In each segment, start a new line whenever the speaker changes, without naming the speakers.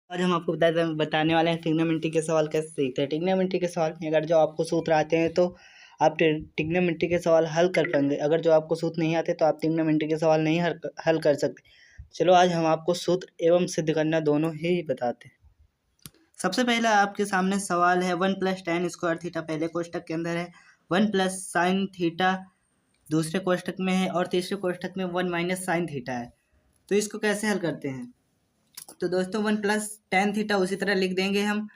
आज हम आपको बताने वाले हैं ट्रिग्नोमेट्री के सवाल कैसे सीखते हैं। ट्रिग्नोमेट्री के सवाल में अगर जो आपको सूत्र आते हैं तो आप ट्रिग्नोमेट्री के सवाल हल कर पाएंगे। अगर जो आपको सूत्र नहीं आते तो आप ट्रिग्नोमेट्री के सवाल नहीं हल कर सकते। चलो आज हम आपको सूत्र एवं सिद्ध करना दोनों ही बताते हैं। सबसे पहला आपके सामने सवाल है 1 + tan स्क्वायर थीटा पहले कोष्टक के अंदर है, 1 + sin थीटा दूसरे कोष्टक में है और तीसरे कोष्टक में 1 - sin थीटा है। तो इसको कैसे हल करते हैं? तो दोस्तों 1 + tan थीटा उसी तरह लिख देंगे हम।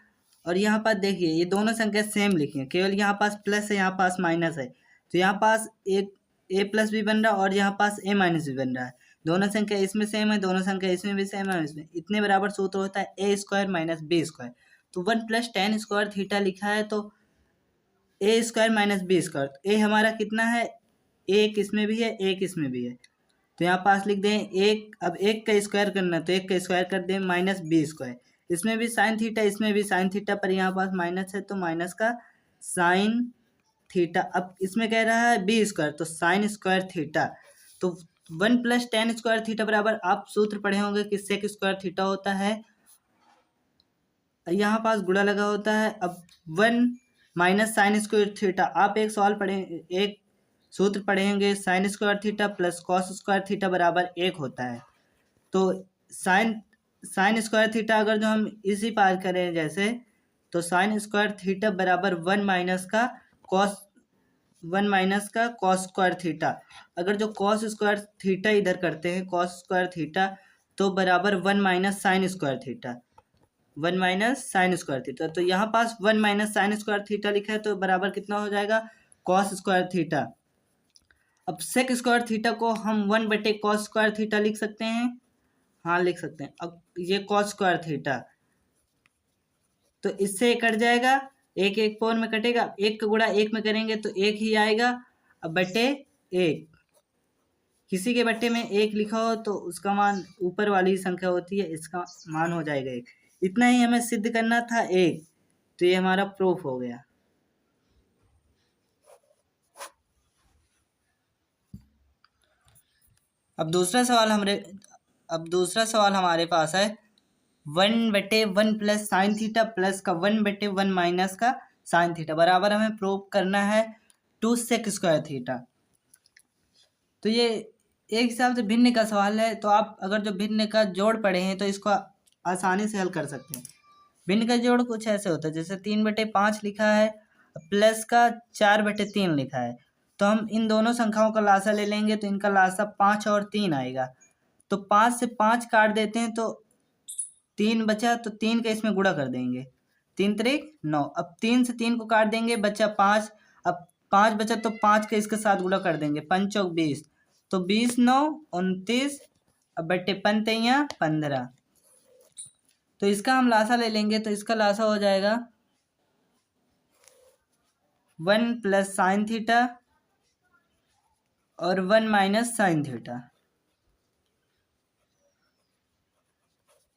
और यहाँ पर देखिए ये दोनों संख्या सेम लिखी है, केवल यहाँ पास प्लस है यहाँ पास माइनस है। तो यहाँ पास एक a+ भी बन रहा है और यहाँ पास a- भी बन रहा है। दोनों संख्या इसमें सेम है, दोनों संख्या इसमें भी सेम है। इसमें इतने बराबर सूत्र होता है a² - b²। तो 1 + tan स्क्वायर थीटा लिखा है तो a² - b²। a हमारा कितना है? एक इसमें भी है एक इसमें भी है। तो यहाँ पास लिख दें एक। अब एक का स्क्वायर करना है तो एक का स्क्वायर कर दें -b²। इसमें भी साइन थीटा इसमें भी साइन थीटा, पर यहाँ पास माइनस है तो माइनस का साइन थीटा। अब इसमें कह रहा है b² तो साइन स्क्वायर थीटा। तो 1 + tan स्क्वायर थीटा बराबर आप सूत्र पढ़े होंगे कि सेक स्क्वायर थीटा होता है। यहाँ पास गुणा लगा होता है। अब 1 - साइन स्क्वायर थीटा, आप एक सवाल पढ़े, एक सूत्र पढ़ेंगे sign square theta plus cos square theta बराबर 1 होता है। तो साइन स्क्वायर थीटा अगर जो हम इसी पार करें जैसे, तो साइन स्क्वायर थीटा बराबर 1 - का कॉस 1 - का कॉस स्क्वायर थीटा। अगर जो कॉस स्क्वायर थीटा इधर करते हैं कॉस स्क्वायर थीटा, तो बराबर 1 - sign square theta. 1 - sign square theta. तो यहाँ पास 1 - साइन स्क्वायर थीटा लिखा है तो बराबर कितना हो जाएगा? Cos square theta. अब सेक स्क्वायर थीटा को हम 1/cos स्क्वायर थीटा लिख सकते हैं। हाँ लिख सकते हैं। अब ये कॉस स्क्वायर थीटा तो इससे कट जाएगा, एक एक पोर में कटेगा, एक का गुणा एक में करेंगे तो एक ही आएगा। अब बटे एक, किसी के बट्टे में एक लिखा हो तो उसका मान ऊपर वाली संख्या होती है, इसका मान हो जाएगा एक। इतना ही हमें सिद्ध करना था एक, तो ये हमारा प्रूफ हो गया। अब दूसरा सवाल हमारे पास है 1/1 + साइन थीटा प्लस का 1/1 - का साइन थीटा बराबर हमें प्रूव करना है 2 सेक स्क्वायर थीटा। तो ये एक हिसाब से भिन्न का सवाल है, तो आप अगर जो भिन्न का जोड़ पढ़े हैं तो इसको आसानी से हल कर सकते हैं। भिन्न का जोड़ कुछ ऐसे होता है, जैसे 3/5 लिखा है प्लस का 4/3 लिखा है। तो हम इन दोनों संख्याओं का लासा ले लेंगे तो इनका लासा 5 और 3 आएगा। तो 5 से 5 काट देते हैं तो 3 बचा, तो 3 का इसमें गुणा कर देंगे, 3 त्रिक 9। अब 3 से 3 को काट देंगे बचा 5। अब 5 बचा तो 5 का इसके साथ गुणा कर देंगे, 5 चौक 20, तो 20 9 29। अब बट्टे 5 15। तो इसका हम लासा ले लेंगे तो इसका लासा हो जाएगा 1 + साइन थीटा और 1 - साइन थीटा।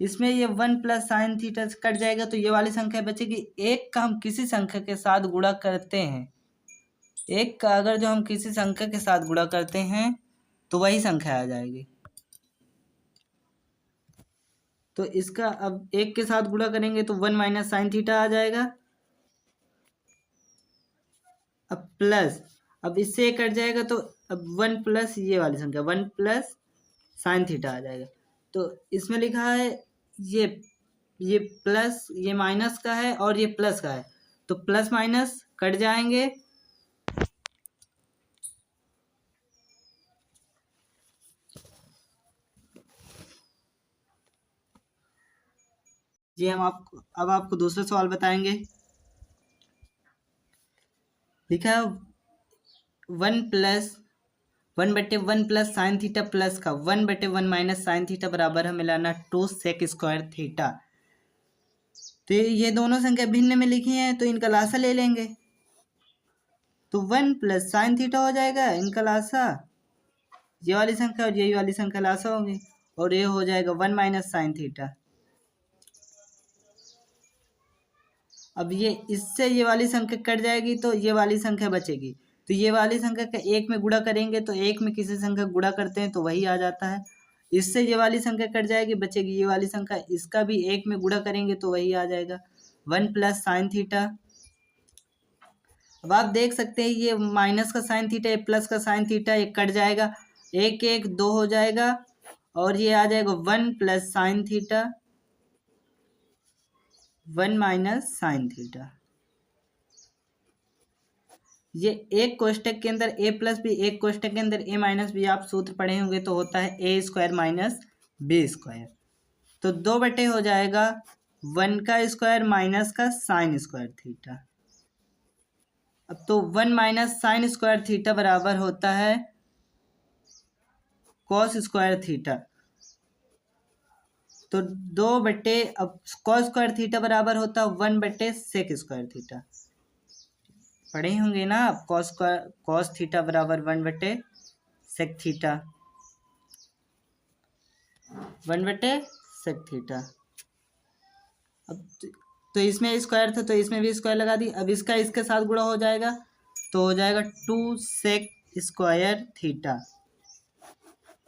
इसमें ये 1 + साइन थीटा से कट जाएगा तो ये वाली संख्या बचेगी। एक का हम किसी संख्या के साथ गुणा करते हैं, एक का अगर जो हम किसी संख्या के साथ गुणा करते हैं तो वही संख्या आ जाएगी। तो इसका अब एक के साथ गुणा करेंगे तो 1 - साइन थीटा आ जाएगा। अब प्लस, अब इससे कट जाएगा तो अब 1 + ये वाली संख्या 1 + साइन थीटा आ जाएगा। तो इसमें लिखा है ये प्लस, ये माइनस का है और ये प्लस का है, तो प्लस माइनस कट जाएंगे। जी हम आपको दूसरा सवाल बताएंगे। लिखा है 1/1 + साइन थीटा प्लस का 1/1 - साइन थीटा बराबर हमें लाना 2 सेक स्क्वायर थीटा। तो ये दोनों संख्या भिन्न में लिखी हैं तो इनका लासा ले लेंगे। तो 1 + साइन थीटा हो जाएगा इनका लासा, ये वाली संख्या और यही वाली संख्या लासा होगी, और ये हो जाएगा 1 - साइन थीटा। अब ये इससे ये वाली संख्या कट जाएगी तो ये वाली संख्या बचेगी। तो ये वाली संख्या का एक में गुणा करेंगे तो एक में किसी संख्या गुणा करते हैं तो वही आ जाता है। इससे ये वाली संख्या कट जाएगी, बचेगी ये वाली संख्या, इसका भी 1 में गुणा करेंगे तो वही आ जाएगा 1 प्लस साइन थीटा। अब आप देख सकते हैं ये माइनस का साइन थीटा, ये प्लस का साइन थीटा, ये कट जाएगा, 1 1 2 हो जाएगा और ये आ जाएगा 1 plus sine theta 1 minus sine theta. ये एक कोष्टक के अंदर a प्लस बी, एक कोष्टक के अंदर a माइनस बी, आप सूत्र पढ़े होंगे तो होता है a square minus B square. तो 2 हो जाएगा 1 का स्क्वायर माइनस का साइन स्क्वायर थीटा। अब तो 1 माइनस साइन स्क्वायर थीटा बराबर होता है कॉस स्क्वायर थीटा। तो 2 अब कॉस स्क्वायर थीटा बराबर होता है 1 सेक स्क्वायर थीटा। पढ़े होंगे ना आप, कॉस थीटा बराबर 1 सेक थीटा, 1 सेक थीटा। अब तो इसमें स्क्वायर था तो इसमें भी स्क्वायर लगा दी। अब इसका इसके साथ गुणा हो जाएगा तो हो जाएगा 2 सेक स्क्वायर थीटा।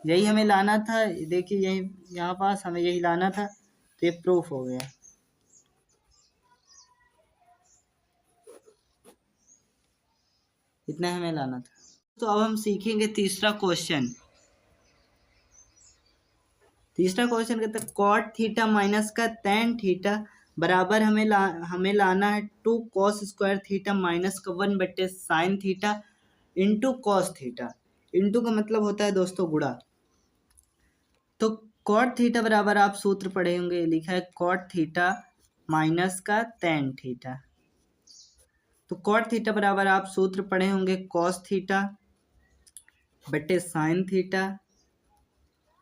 यही हमें लाना था, देखिए यही यहाँ पास हमें यही लाना था, तो ये प्रूफ हो गया। इतना हमें लाना था। तो अब हम सीखेंगे तीसरा क्वेश्चन। तीसरा क्वेश्चन कहता है कॉट थीटा माइनस का tan थीटा बराबर हमें लाना है 2 कॉस स्क्वायर थीटा माइनस का 1 sine theta into cos theta. Into का मतलब होता है दोस्तों गुणा। तो कॉट थीटा बराबर आप सूत्र पढ़े होंगे, लिखा है कॉट थीटा माइनस का tan थीटा। तो कॉट थीटा बराबर आप सूत्र पढ़े होंगे कॉस थीटा बटे साइन थीटा,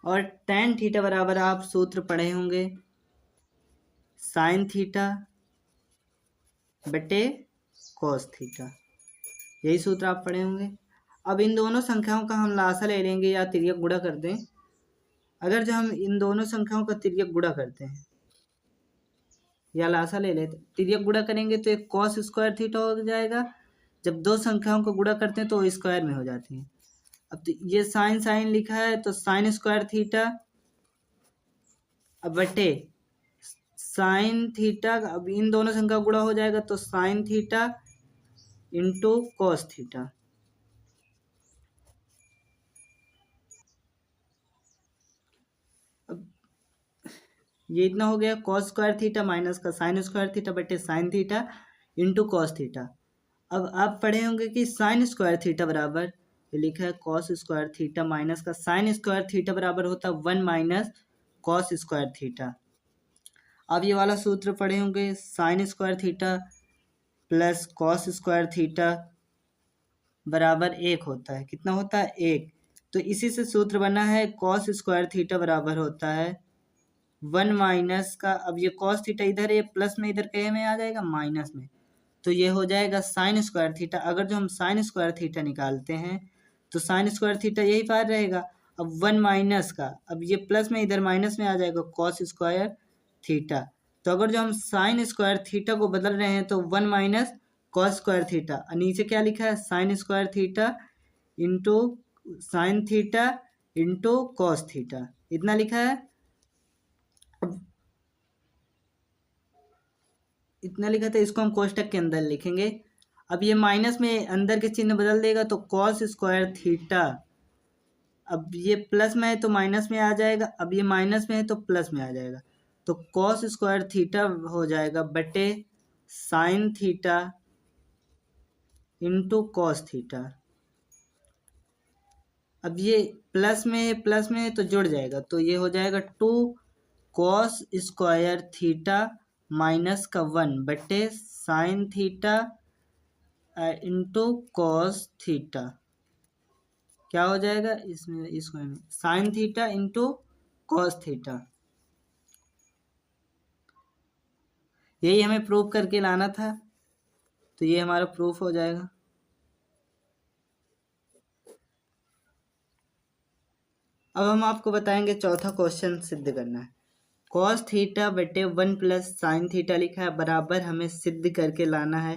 और tan थीटा बराबर आप सूत्र पढ़े होंगे साइन थीटा बटे कॉस थीटा। यही सूत्र आप पढ़े होंगे। अब इन दोनों संख्याओं का हम लासा ले लेंगे या तिर्यक गुणा कर दें। अगर जो हम इन दोनों संख्याओं का तिर्यक गुणा करते हैं या लासा ले लेते, तिर्यक गुणा करेंगे तो एक कॉस स्क्वायर थीटा हो जाएगा। जब दो संख्याओं को गुणा करते हैं तो वो स्क्वायर में हो जाती हैं। अब तो ये साइन साइन लिखा है तो साइन स्क्वायर थीटा, अब बटे साइन थीटा, अब इन दोनों संख्या गुणा हो जाएगा तो sine theta into cos theta. अब ये इतना हो गया कॉस स्क्वायर थीटा माइनस का साइन स्क्वायर थीटा बटे sine theta into cos theta. अब आप पढ़े होंगे कि साइन स्क्वायर थीटा बराबर, ये लिखा है कॉस स्क्वायर थीटा माइनस का साइन स्क्वायर थीटा बराबर होता है 1 माइनस कॉस स्क्वायर थीटा। अब ये वाला सूत्र पढ़े होंगे sign square theta plus cos square theta बराबर 1 होता है। कितना होता है? 1। तो इसी से सूत्र बना है कॉस स्क्वायर थीटा बराबर होता है 1 माइनस का, अब ये कॉस थीटा इधर है प्लस में, इधर कहे में आ जाएगा माइनस में, तो ये हो जाएगा साइन स्क्वायर थीटा। अगर जो हम साइन स्क्वायर थीटा निकालते हैं तो साइन स्क्वायर थीटा यही पार रहेगा। अब 1 माइनस का, अब ये प्लस में इधर माइनस में आ जाएगा कॉस स्क्वायर थीटा। तो अगर जो हम साइन स्क्वायर थीटा को बदल रहे हैं तो 1 माइनस कॉस स्क्वायर थीटा, और नीचे क्या लिखा है sign square theta into sine theta into cos theta, इतना लिखा है। इतना लिखा था, इसको हम कोष्टक के अंदर लिखेंगे। अब ये माइनस में अंदर के चिन्ह बदल देगा तो कॉस स्क्वायर थीटा, अब ये प्लस में है तो माइनस में आ जाएगा, अब ये माइनस में है तो प्लस में आ जाएगा, तो कॉस स्क्वायर थीटा हो जाएगा बटे sine theta into cos theta. अब ये प्लस में है तो जुड़ जाएगा, तो ये हो जाएगा 2 कॉस स्क्वायर थीटा माइनस का 1 बटे sine theta into cos theta. क्या हो जाएगा इसमें, इसमें sine theta into cos theta. यही हमें प्रूफ करके लाना था, तो ये हमारा प्रूफ हो जाएगा। अब हम आपको बताएंगे चौथा क्वेश्चन सिद्ध करना है। कॉस थीटा बटे 1 प्लस साइन थीटा लिखा है बराबर हमें सिद्ध करके लाना है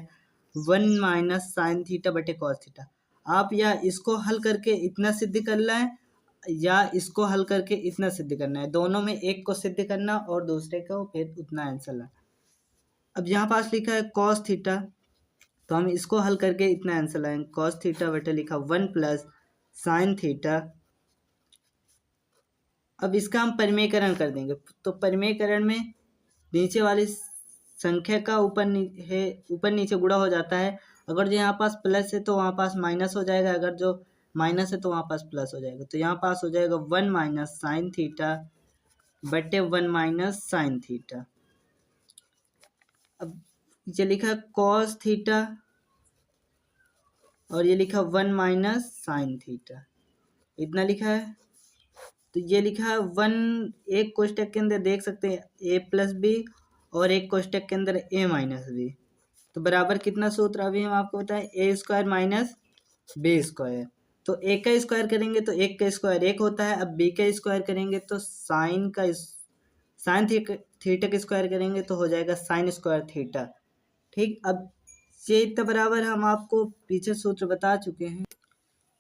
1 माइनस साइन थीटा बटे कॉस थीटा। आप या इसको हल करके इतना सिद्ध कर लाएं या इसको हल करके इतना सिद्ध करना है, दोनों में एक को सिद्ध करना और दूसरे को फिर उतना आंसर लाना। अब यहाँ पास लिखा है कॉस थीटा, तो हम इसको हल करके इतना आंसर लाएंगे। कॉस थीटा बटे लिखा 1 प्लस साइन थीटा। अब इसका हम परिमेयकरण कर देंगे, तो परिमेयकरण में नीचे वाली संख्या का ऊपर नीचे गुणा हो जाता है। अगर जो यहाँ पास प्लस है तो वहाँ पास माइनस हो जाएगा, अगर जो माइनस है तो वहाँ पास प्लस हो जाएगा। तो यहाँ पास हो जाएगा 1 माइनस साइन थीटा बटे 1 माइनस साइन थीटा। अब ये लिखा कॉस थीटा और ये लिखा 1 माइनस साइन थीटा, इतना लिखा है। तो ये लिखा है 1, एक कोष्टक के अंदर देख सकते हैं ए प्लस बी और एक कोष्टक के अंदर ए माइनस बी, तो बराबर कितना सूत्र अभी हम आपको बताएं, ए स्क्वायर माइनस बी स्क्वायर। तो ए का स्क्वायर करेंगे तो एक का स्क्वायर एक होता है। अब बी का स्क्वायर करेंगे तो साइन थीटा का स्क्वायर करेंगे तो हो जाएगा साइन स्क्वायर थीटा। ठीक, अब ये इतना बराबर हम आपको पीछे सूत्र बता चुके हैं।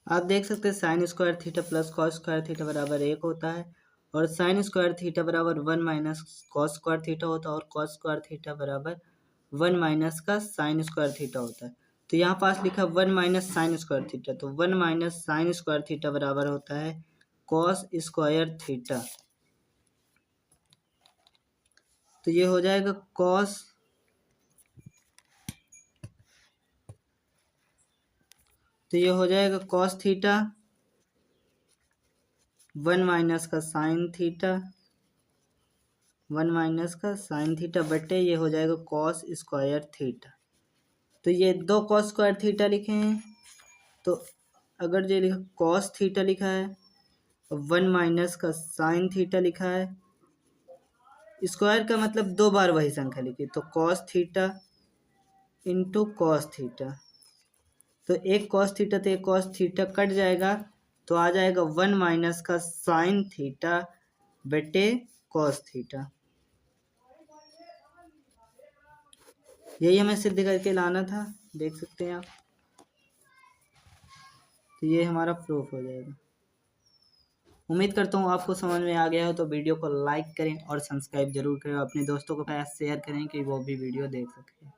आप देख सकते हैं sign square theta plus cos square theta बराबर 1 होता है, और साइन स्क्वायर थीटा बराबर 1 माइनस कॉस स्क्वायर थीटा होता है, और कॉस स्क्वायर थीटा बराबर 1 माइनस का साइन स्क्वायर थीटा होता है। तो यहाँ पास लिखा 1 माइनस साइन स्क्वायर थीटा, तो 1 माइनस साइन स्क्वायर थीटा बराबर होता है कॉस स्क्वायर थीटा। तो ये हो जाएगा कॉस, तो ये हो जाएगा कॉस थीटा 1 माइनस का साइन थीटा, 1 माइनस का साइन थीटा बटे ये हो जाएगा कॉस स्क्वायर थीटा। तो ये दो कॉस स्क्वायर थीटा लिखे हैं, तो अगर ये लिखा कॉस थीटा लिखा है, 1 माइनस का साइन थीटा लिखा है, स्क्वायर का मतलब दो बार वही संख्या लिखी, तो cos theta into cos theta. तो एक कॉस थीटा तो एक कॉस थीटा कट जाएगा, तो आ जाएगा 1 माइनस का साइन थीटा बटे कॉस थीटा। यही हमें सिद्ध करके लाना था, देख सकते हैं आप। तो ये हमारा प्रूफ हो जाएगा। उम्मीद करता हूँ आपको समझ में आ गया हो, तो वीडियो को लाइक करें और सब्सक्राइब जरूर करें, अपने दोस्तों के पास शेयर करें कि वो भी वीडियो देख सकें।